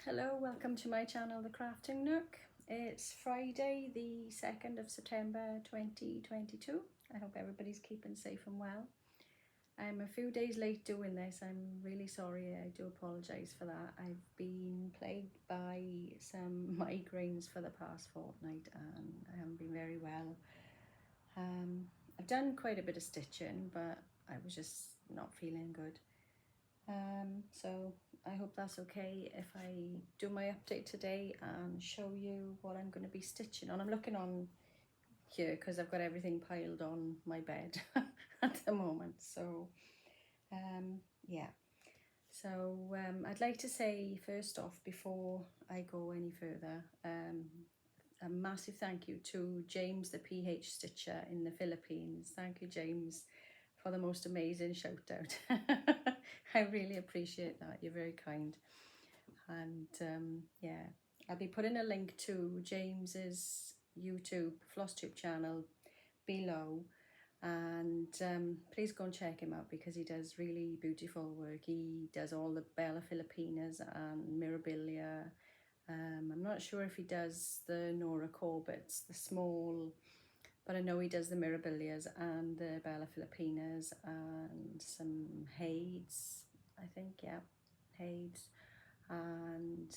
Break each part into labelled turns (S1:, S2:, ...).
S1: Hello, welcome to my channel, The Crafting Nook. It's Friday the 2nd of September 2022. I hope everybody's keeping safe and well. I'm a few days late doing this. I'm really sorry. I do apologise for that. I've been plagued by some migraines for the past fortnight and I haven't been very well. I've done quite a bit of stitching, but I was just not feeling good. So I hope that's okay if I do my update today and show you what I'm going to be stitching on. I'm looking on here because I've got everything piled on my bed at the moment. So yeah, so I'd like to say first off, before I go any further, a massive thank you to James the PH Stitcher in the Philippines. Thank you, James, for the most amazing shout out. I really appreciate that. You're very kind. And yeah, I'll be putting a link to James's YouTube Flosstube channel below, and please go and check him out because he does really beautiful work. He does all the Bela Filipinas and Mirabilia. I'm not sure if he does the Nora Corbetts, the small, but I know he does the Mirabilias and the Bela Filipinas and some Hades, I think, yeah, Hades, and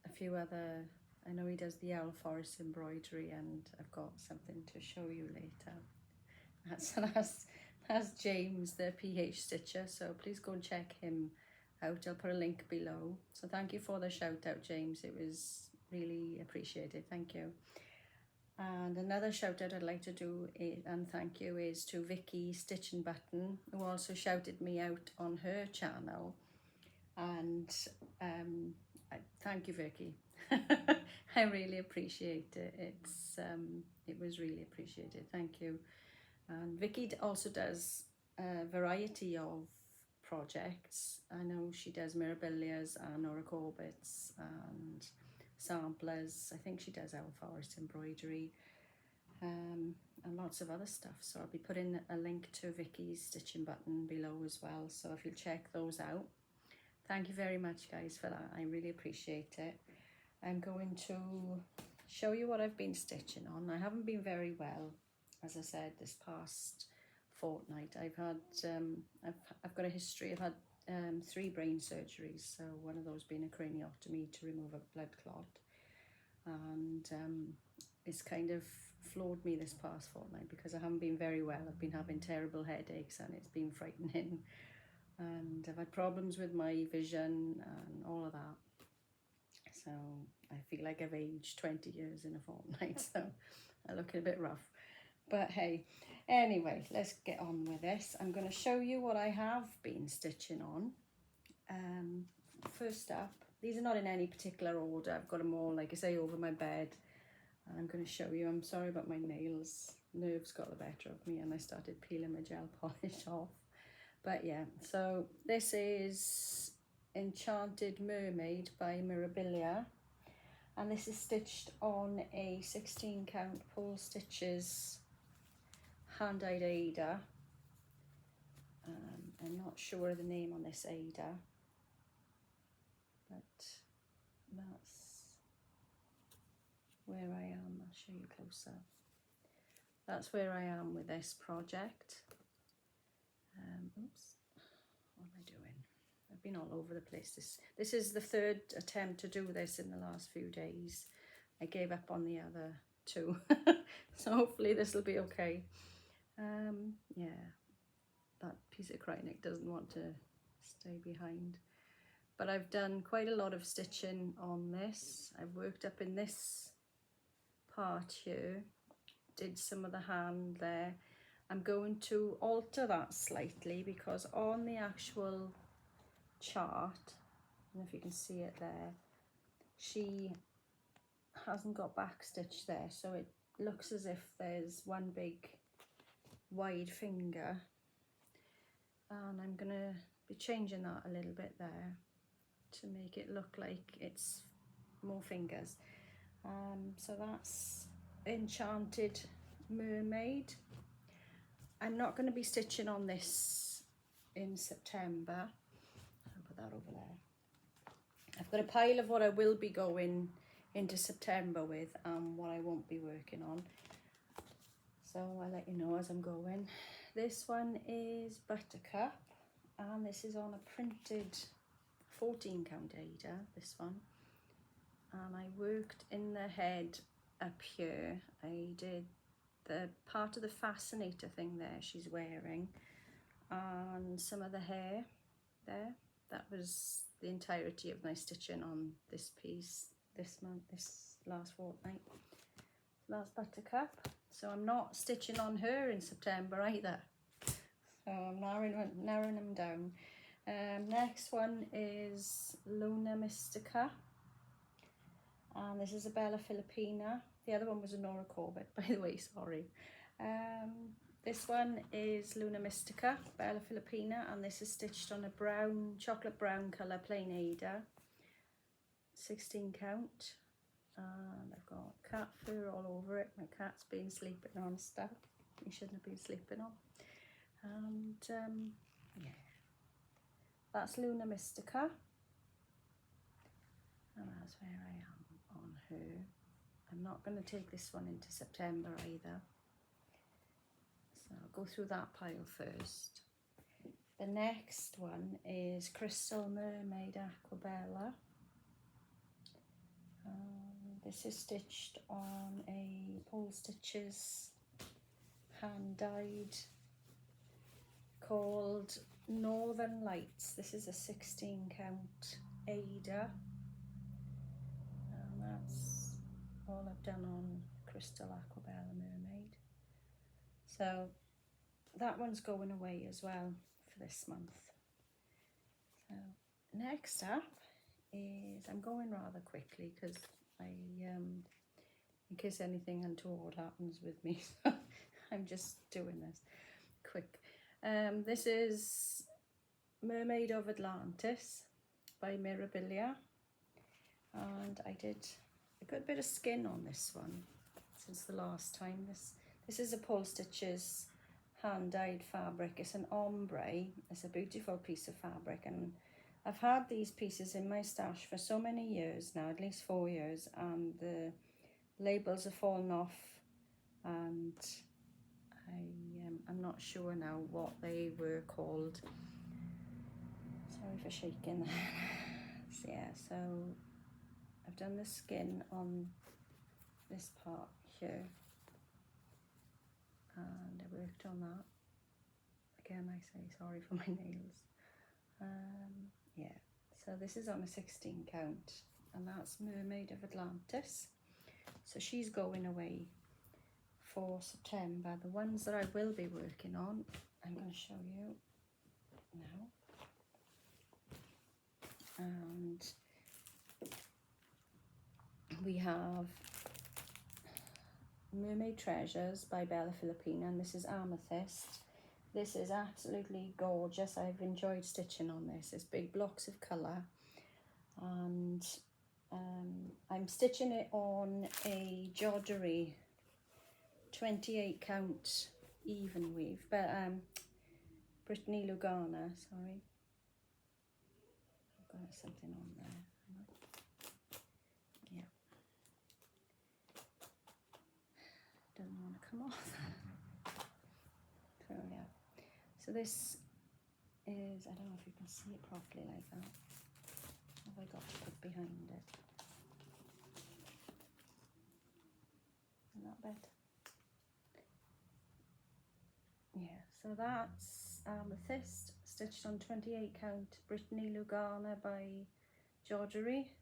S1: a few other. I know he does the Owl Forest embroidery, and I've got something to show you later. That's James, the PH Stitcher, so please go and check him out. I'll put a link below. So thank you for the shout out, James. It was really appreciated. Thank you. And another shout out I'd like to do and thank you is to Vicky Stitching Button, who also shouted me out on her channel. And thank you, Vicky. I really appreciate it. It was really appreciated. Thank you. And Vicky also does a variety of projects. I know she does Mirabilias and Nora Corbetts and samplers. I think she does Owl Forest embroidery and lots of other stuff. So I'll be putting a link to Vicky's Stitching Button below as well. So if you'll check those out. Thank you very much, guys, for that. I really appreciate it. I'm going to show you what I've been stitching on. I haven't been very well, as I said, this past fortnight. I've had, I've got a history. I've had 3 brain surgeries. So one of those being a craniotomy to remove a blood clot. And it's kind of floored me this past fortnight because I haven't been very well. I've been having terrible headaches and it's been frightening. And I've had problems with my vision and all of that. So I feel like I've aged 20 years in a fortnight, so I look a bit rough. But hey, anyway, let's get on with this. I'm going to show you what I have been stitching on. First up, these are not in any particular order. I've got them all, like I say, over my bed. And I'm going to show you. I'm sorry about my nails. Nerves got the better of me and I started peeling my gel polish off. But yeah, so this is Enchanted Mermaid by Mirabilia, and this is stitched on a 16 count Pull Stitches hand-dyed Ada. I'm not sure of the name on this Ada, but that's where I am. I'll show you closer. That's where I am with this project. Oops, what am I doing? I've been all over the place. This is the 3rd attempt to do this in the last few days. I gave up on the other 2, so hopefully this will be okay. Yeah, that piece of Krynic doesn't want to stay behind. But I've done quite a lot of stitching on this. I've worked up in this part here, did some of the hand there. I'm going to alter that slightly because on the actual chart, I don't know if you can see it there, she hasn't got back stitch there, so it looks as if there's one big wide finger, and I'm gonna be changing that a little bit there to make it look like it's more fingers. So that's Enchanted Mermaid. I'm not going to be stitching on this in September. I'll put that over there. I've got a pile of what I will be going into September with and what I won't be working on. So I'll let you know as I'm going. This one is Buttercup, and this is on a printed 14 count Ada, this one. And I worked in the head up here. I did the part of the fascinator thing there she's wearing, and some of the hair there. That was the entirety of my stitching on this piece this month, this last fortnight, last Buttercup. So I'm not stitching on her in September either. So I'm narrowing them down. Next one is Mystica. And this is a Bela Filipina. The other one was a Nora Corbett, by the way, sorry. This one is Mystica, Bela Filipina, and this is stitched on a brown, chocolate brown colour plain Ada, 16 count. And I've got cat fur all over it. My cat's been sleeping on stuff he shouldn't have been sleeping on. And yeah, that's Mystica. And that's where I am on her. I'm not going to take this one into September either. So I'll go through that pile first. The next one is Crystal Mermaid Aquabella. This is stitched on a Pole Stitches hand dyed called Northern Lights. This is a 16 count Ada. And that's all I've done on Crystal Aquabella Mermaid. So that one's going away as well for this month. So next up is, I'm going rather quickly because in case anything untoward happens with me, I'm just doing this quick. This is Mermaid of Atlantis by Mirabilia, and I did a good bit of skin on this one since the last time. This is a Pole Stitches hand dyed fabric. It's an ombre. It's a beautiful piece of fabric, and I've had these pieces in my stash for so many years now, at least 4 years, and the labels have fallen off, and I'm not sure now what they were called. Sorry for shaking that. So yeah, so I've done the skin on this part here, and I worked on that. Again, I say sorry for my nails. Yeah, so this is on a 16 count, and that's Mermaid of Atlantis. So she's going away for September. The ones that I will be working on, I'm going to show you now. And we have Mermaid Treasures by Bela Filipina, and this is Amethyst. This is absolutely gorgeous. I've enjoyed stitching on this. It's big blocks of colour, and I'm stitching it on a Embroidery 28 count even weave, but Brittany Lugana, sorry. I've got something on there. Yeah. Doesn't want to come off. So yeah. So this is, I don't know if you can see it properly like that. What have I got to put behind it? Isn't that better? Yeah, so that's Amethyst, stitched on 28 count Brittany Lugana by Embroidery.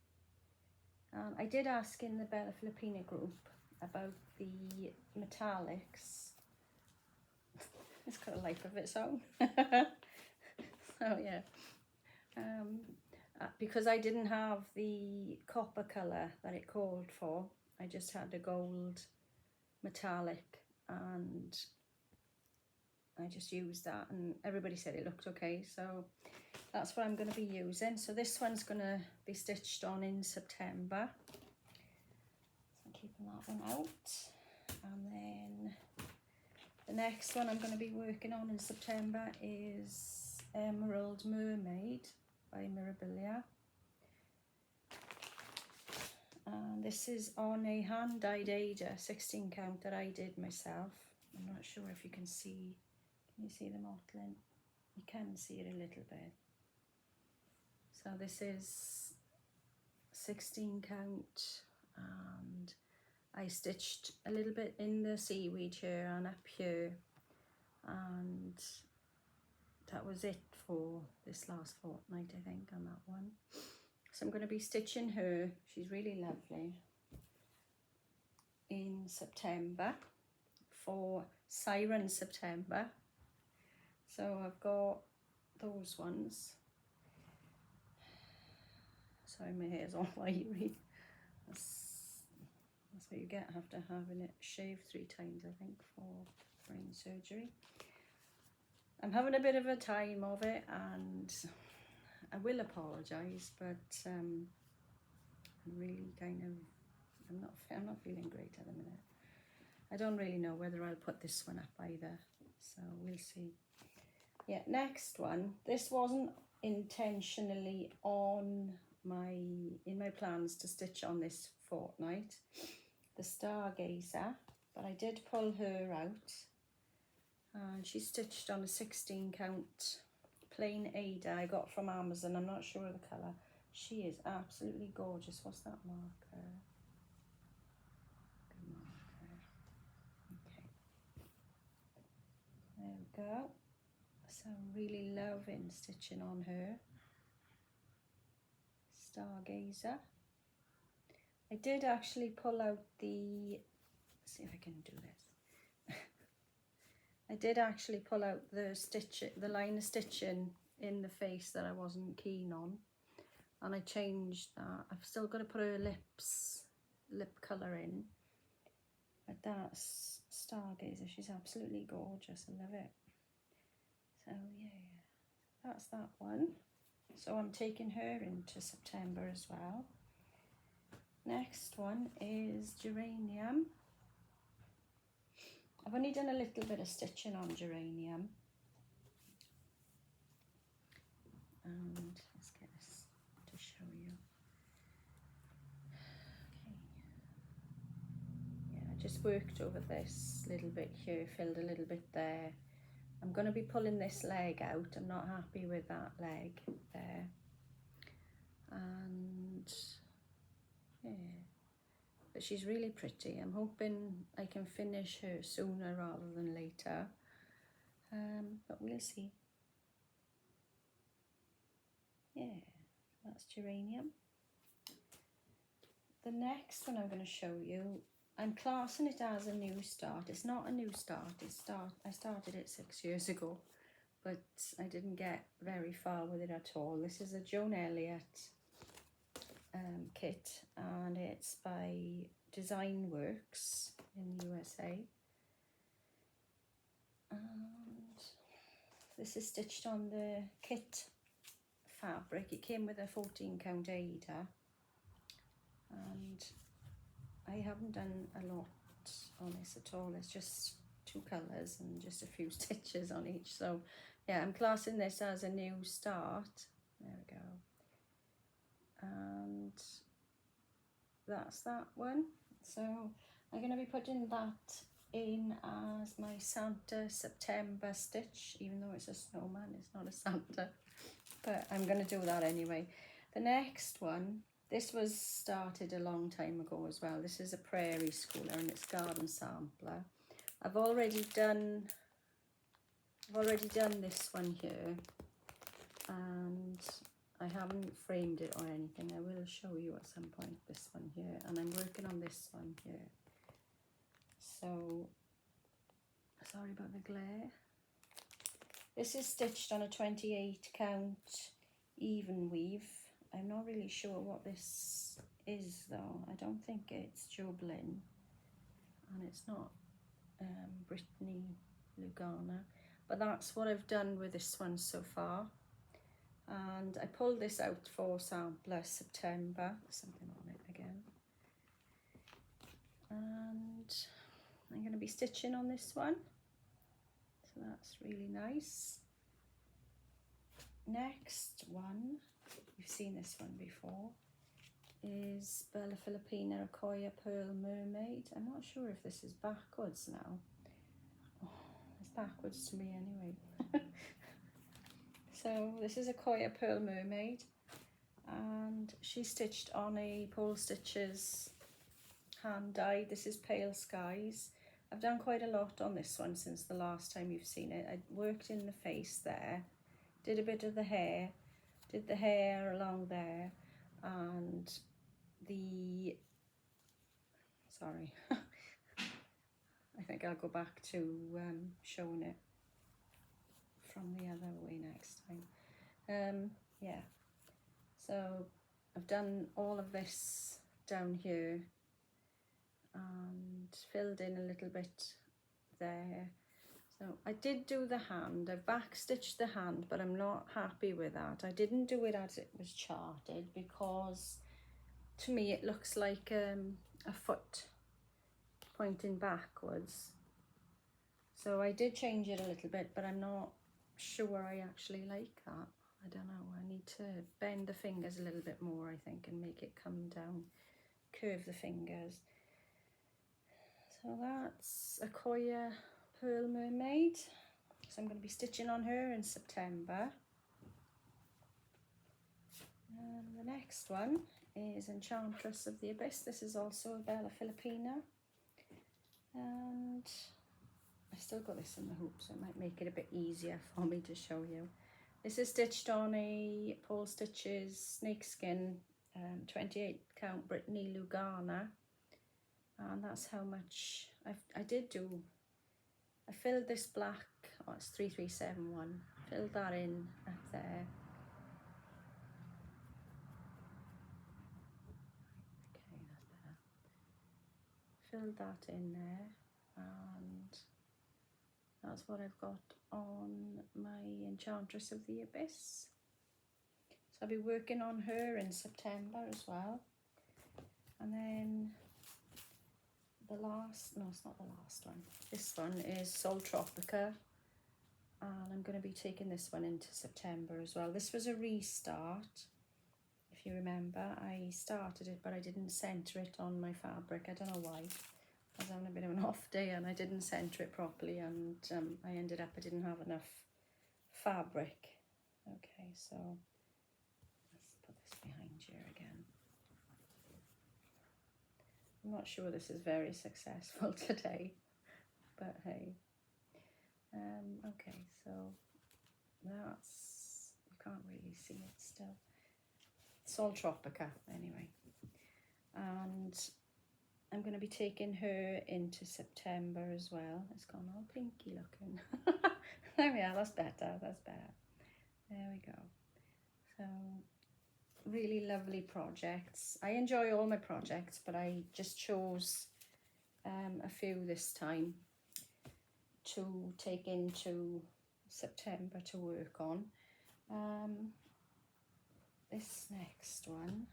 S1: I did ask in the Bela Filipina group about the metallics. It's got a life of its own. So yeah, because I didn't have the copper colour that it called for, I just had a gold metallic, and I just used that, and everybody said it looked okay, so that's what I'm going to be using. So this one's going to be stitched on in September, so I'm keeping that one out. And then the next one I'm going to be working on in September is Emerald Mermaid by Mirabilia. This is on a hand-dyed Ada 16 count that I did myself. I'm not sure if you can see. Can you see the mottling? You can see it a little bit. So this is 16 count, and I stitched a little bit in the seaweed here and up here, and that was it for this last fortnight, I think, on that one. So I'm going to be stitching her, she's really lovely, in September for Siren September. So I've got those ones. Sorry, my hair's all wiry. That's what you get after having it shaved 3 times, I think, for brain surgery. I'm having a bit of a time of it, and I will apologise, but I'm really kind of, I'm not feeling great at the minute. I don't really know whether I'll put this one up either, so we'll see. Yeah, next one. This wasn't intentionally on in my plans to stitch on this fortnight, the Stargazer, but I did pull her out, and she's stitched on a 16 count plain Ada I got from Amazon. I'm not sure of the colour. She is absolutely gorgeous. What's that marker? Good marker. Okay. There we go. So I'm really loving stitching on her. Stargazer. I did actually pull out the, let's see if I can do this. I did actually pull out the line of stitching in the face that I wasn't keen on, and I changed that. I've still got to put her lip colour in, but that's Stargazer. She's absolutely gorgeous. I love it. So yeah, that's that one. So I'm taking her into September as well. Next one is Geranium. I've only done a little bit of stitching on Geranium. And let's get this to show you. Okay. Yeah, I just worked over this little bit here, filled a little bit there. I'm going to be pulling this leg out. I'm not happy with that leg there. And yeah, but she's really pretty. I'm hoping I can finish her sooner rather than later. But we'll see. Yeah, that's Geranium. The next one I'm going to show you, I'm classing it as a new start. It's not a new start. I started it 6 years ago, but I didn't get very far with it at all. This is a Joan Elliott kit, and it's by Design Works in the USA. And this is stitched on the kit fabric. It came with a 14 count Ada, and I haven't done a lot on this at all. It's just 2 colours and just a few stitches on each. So yeah, I'm classing this as a new start. There we go. And that's that one. So I'm going to be putting that in as my Santa September stitch, even though it's a snowman, it's not a Santa, but I'm going to do that anyway. The next one, this was started a long time ago as well. This is a Prairie Schooler, and it's Garden Sampler. I've already done this one here, and I haven't framed it or anything. I will show you at some point this one here, and I'm working on this one here. So, sorry about the glare. This is stitched on a 28 count even weave. I'm not really sure what this is though. I don't think it's Joblin, and it's not Brittany Lugana, but that's what I've done with this one so far. And I pulled this out for Sampler September, something on it again. And I'm going to be stitching on this one. So that's really nice. Next one, you've seen this one before. is Bela Filipina Okoya Pearl Mermaid. I'm not sure if this is backwards now. Oh, it's backwards to me anyway. So this is Okoya Pearl Mermaid, and she stitched on a Pole Stitches hand dyed. This is Pale Skies. I've done quite a lot on this one since the last time you've seen it. I worked in the face there, did a bit of the hair, did the hair along there, and the, sorry, I think I'll go back to showing it from the other way next time. Yeah, so I've done all of this down here and filled in a little bit there. So I did do the hand. I've back stitched the hand, but I'm not happy with that. I didn't do it as it was charted because to me it looks like a foot pointing backwards. So I did change it a little bit, but I'm not sure I actually like that. I don't know, I need to bend the fingers a little bit more, I think, and make it come down, curve the fingers. So that's Okoya Pearl Mermaid. So I'm going to be stitching on her in September. The next one is Enchantress of the Abyss. This is also a Bela Filipina. And I've still got this in the hoop, so it might make it a bit easier for me to show you. This is stitched on a Pole Stitches snakeskin 28 count Brittany Lugana, and that's how much I did do. I filled this black, oh it's 3371, filled that in up there. Okay, that's better. Filled that in there, and that's what I've got on my Enchantress of the Abyss. So I'll be working on her in September as well. And then the last, no it's not the last one, this one is Sol Tropica, and I'm going to be taking this one into September as well. This was a restart, if you remember. I started it but I didn't centre it on my fabric. I don't know why. I was having a bit of an off day and I didn't centre it properly, and I ended up, I didn't have enough fabric. Okay, so let's put this behind here again. I'm not sure this is very successful today, but hey. Okay, so that's, you can't really see it still. Sol Tropica anyway. And I'm going to be taking her into September as well. It's gone all pinky looking. There we are, that's better, that's better. There we go. So, really lovely projects. I enjoy all my projects, but I just chose a few this time to take into September to work on. This next one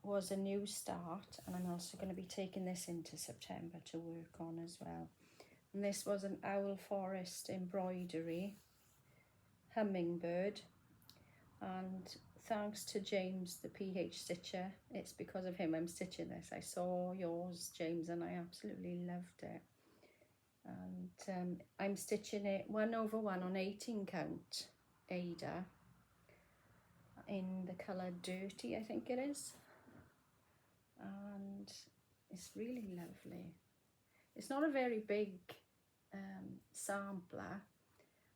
S1: was a new start, and I'm also going to be taking this into September to work on as well. And this was an Owl Forest Embroidery Hummingbird, and thanks to James the PH Stitcher, it's because of him I'm stitching this. I saw yours, James, and I absolutely loved it. And I'm stitching it 1/1 on 18 count Ada in the colour Dirty, I think it is. And it's really lovely. It's not a very big sampler.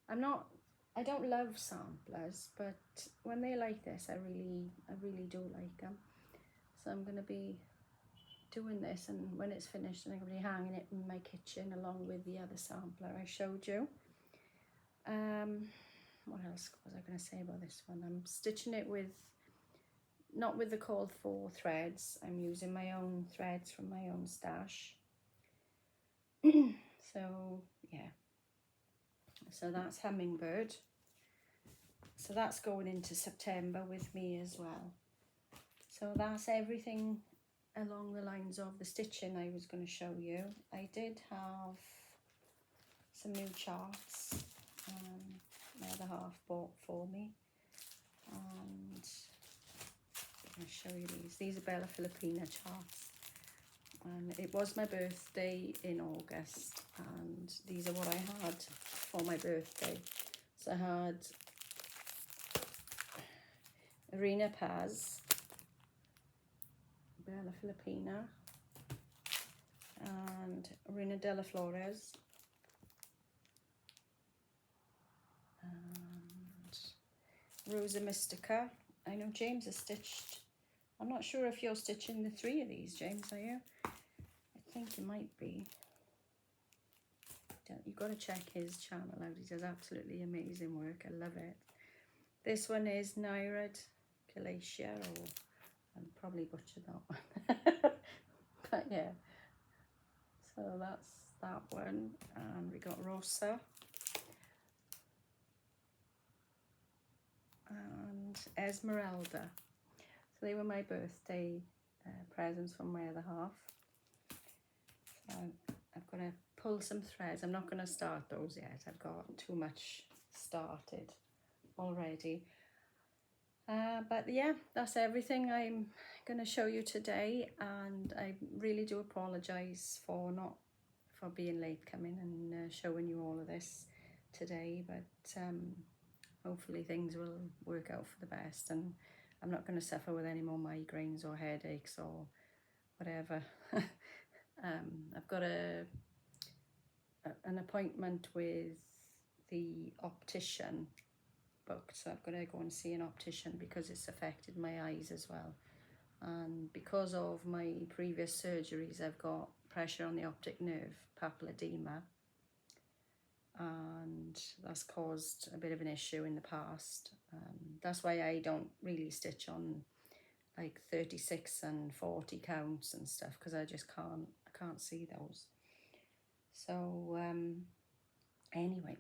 S1: I don't love samplers, but when they're like this, I really do like them. So I'm going to be doing this, and when it's finished, I'm going to be hanging it in my kitchen along with the other sampler I showed you. What else was I going to say about this one? I'm stitching it with, not with the called for threads. I'm using my own threads from my own stash. So yeah, so that's Hummingbird. So that's going into September with me as well. So that's everything along the lines of the stitching I was going to show you. I did have some new charts, my other half bought for me, and I'll show you these. These are Bela Filipina charts. And it was my birthday in August, and these are what I had for my birthday. So I had Arena Paz, Bela Filipina, and Reina de la Flores, and Rosa Mystica. I know James has stitched. I'm not sure if you're stitching the 3 of these, James, are you? I think you might be. You've got to check his channel out. He does absolutely amazing work. I love it. This one is Nairad Galatia, or I'll probably butcher that one. But yeah. So that's that one. And we got Rosa. And Esmeralda. So they were my birthday presents from my other half. So I've got to pull some threads. I'm not going to start those yet. I've got too much started already. But yeah, that's everything I'm going to show you today. And I really do apologise for being late coming and showing you all of this today. But hopefully things will work out for the best, and I'm not going to suffer with any more migraines or headaches or whatever. I've got an appointment with the optician booked, so I've got to go and see an optician because it's affected my eyes as well. And because of my previous surgeries, I've got pressure on the optic nerve, papilledema, and that's caused a bit of an issue in the past. That's why I don't really stitch on like 36 and 40 counts and stuff, because I just can't see those. So anyway,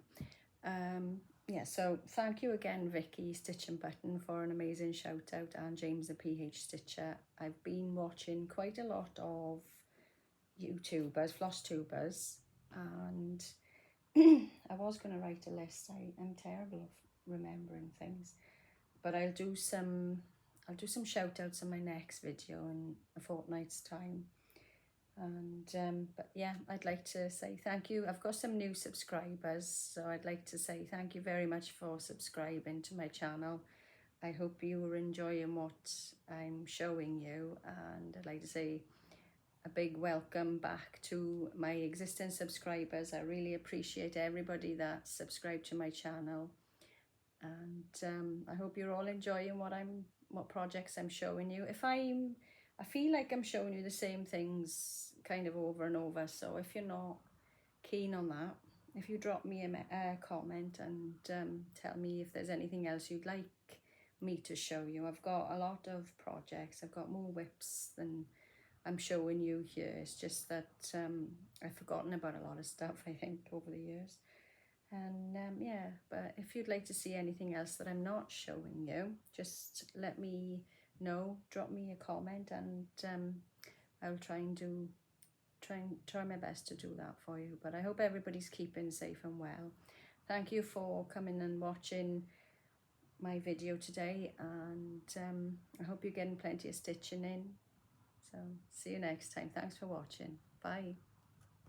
S1: yeah, so thank you again, Vicky Stitch and Button, for an amazing shout out, and James the PH Stitcher. I've been watching quite a lot of YouTubers, Flosstubers, and I was going to write a list. I'm terrible of remembering things, but I'll do some shout outs in my next video in a fortnight's time. And but yeah, I'd like to say thank you. I've got some new subscribers, so I'd like to say thank you very much for subscribing to my channel. I hope you are enjoying what I'm showing you, and I'd like to say a big welcome back to my existing subscribers. I really appreciate everybody that subscribed to my channel, and I hope you're all enjoying what projects I'm showing you. I feel like I'm showing you the same things kind of over and over, so if you're not keen on that, if you drop me a comment and tell me if there's anything else you'd like me to show you. I've got a lot of projects. I've got more whips than I'm showing you here. It's just that I've forgotten about a lot of stuff, I think, over the years. And yeah, but if you'd like to see anything else that I'm not showing you, just let me know, drop me a comment, and I'll try my best to do that for you. But I hope everybody's keeping safe and well. Thank you for coming and watching my video today, and I hope you're getting plenty of stitching in. So see you next time. Thanks for watching. Bye.